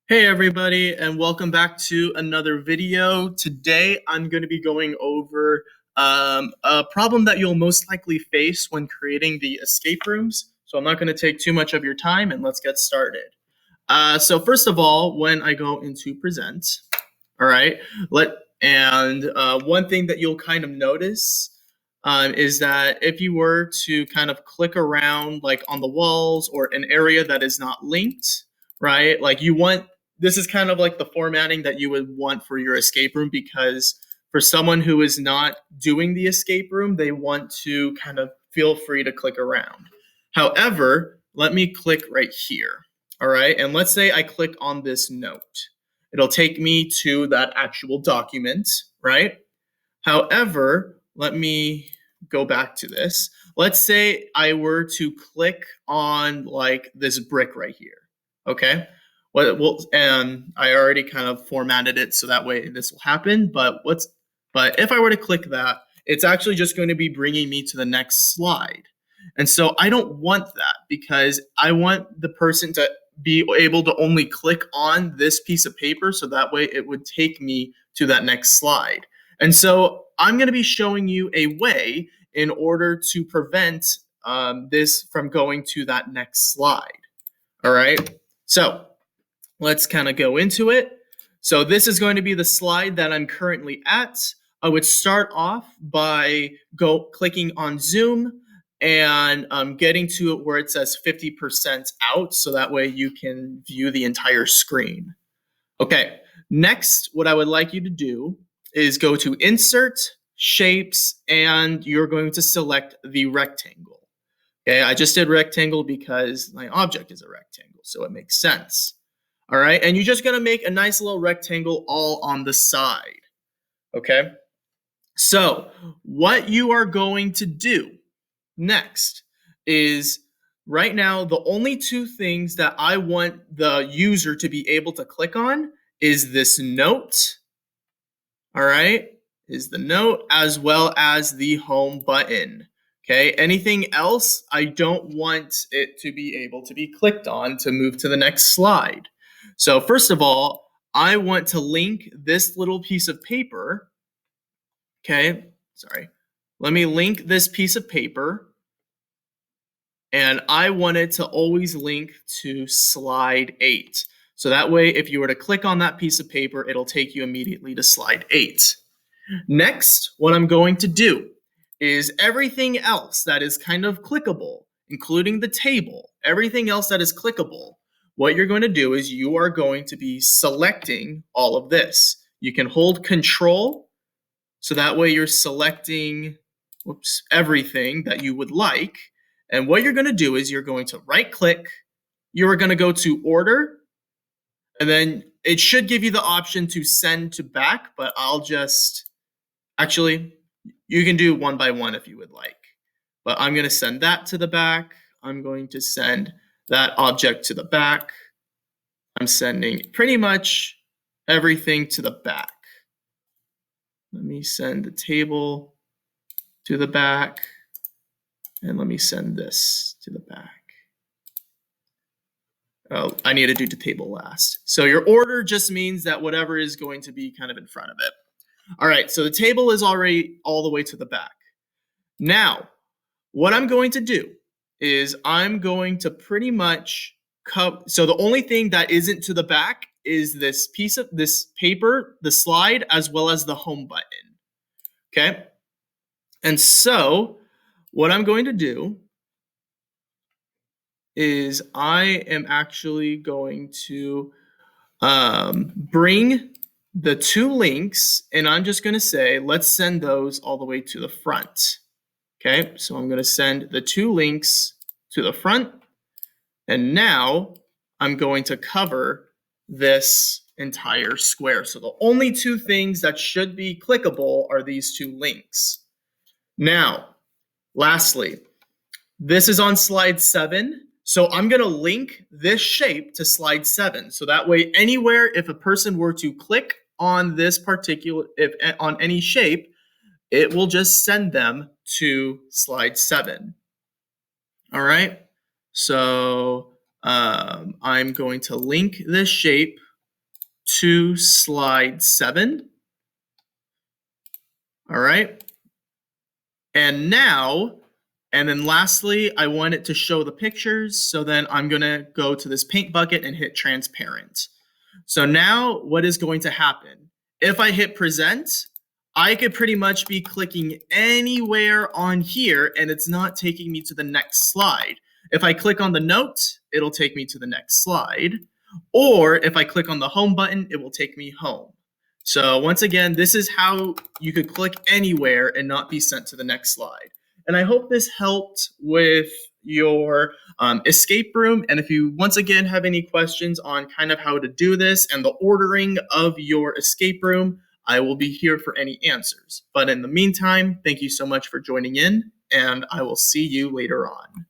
Hey everybody, and welcome back to another video. Today I'm going to be going over a problem that you'll most likely face when creating the escape rooms. So I'm not going to take too much of your time, and let's get started. So first of all, when I go into present, all right, one thing that you'll kind of notice is that if you were to kind of click around like on the walls or an area that is not linked, right? Like you want this is kind of like the formatting that you would want for your escape room, because for someone who is not doing the escape room, they want to kind of feel free to click around. However, let me click right here. All right. And let's say I click on this note. It'll take me to that actual document, right? However, let me go back to this. Let's say I were to click on like this brick right here. Okay. And I already kind of formatted it so that way this will happen. But if I were to click that, it's actually just going to be bringing me to the next slide. And so I don't want that, because I want the person to be able to only click on this piece of paper, so that way it would take me to that next slide. And so I'm going to be showing you a way in order to prevent this from going to that next slide. All right. So let's kind of go into it. So this is going to be the slide that I'm currently at. I would start off by clicking on Zoom and getting to it where it says 50% out, so that way you can view the entire screen. Okay, next, what I would like you to do is go to Insert, Shapes, and you're going to select the rectangle. Okay, I just did rectangle because my object is a rectangle, so it makes sense. All right, and you're just gonna make a nice little rectangle all on the side. Okay, so what you are going to do next is, right now, the only two things that I want the user to be able to click on is this note, all right, is the note, as well as the home button. Okay, anything else, I don't want it to be able to be clicked on to move to the next slide. So first of all, I want to link this little piece of paper. Okay, sorry. Let me link this piece of paper, and I want it to always link to slide 8. So that way, if you were to click on that piece of paper, it'll take you immediately to slide 8. Next, what I'm going to do is everything else that is kind of clickable, including the table, everything else that is clickable, what you're going to do is you are going to be selecting all of this. You can hold Control, so that way you're selecting everything that you would like. And what you're going to do is you're going to right click, you are going to go to Order, and then it should give you the option to send to back, but I'll just, actually, you can do one by one if you would like. But I'm going to send that to the back. I'm going to send that object to the back. I'm sending pretty much everything to the back. Let me send the table to the back. And let me send this to the back. Oh, I need to do the table last. So your order just means that whatever is going to be kind of in front of it. All right, so the table is already all the way to the back. Now, what I'm going to do is I'm going to pretty much so the only thing that isn't to the back is this piece of this paper, the slide, as well as the home button. Okay? And so what I'm going to do is I am actually going to bring the two links, and I'm just going to say, let's send those all the way to the front. Okay, so I'm going to send the two links to the front, and now I'm going to cover this entire square. So the only two things that should be clickable are these two links. Now, lastly, this is on slide 7. So I'm going to link this shape to slide 7. So that way, anywhere, if a person were to click on this particular, on any shape, it will just send them to slide 7. All right. So I'm going to link this shape to slide 7. All right. And now, and then lastly, I want it to show the pictures. So then I'm going to go to this paint bucket and hit transparent. So now what is going to happen? If I hit present, I could pretty much be clicking anywhere on here and it's not taking me to the next slide. If I click on the note, it'll take me to the next slide. Or if I click on the home button, it will take me home. So once again, this is how you could click anywhere and not be sent to the next slide. And I hope this helped with your escape room. And if you once again have any questions on kind of how to do this and the ordering of your escape room, I will be here for any answers. But in the meantime, thank you so much for joining in, and I will see you later on.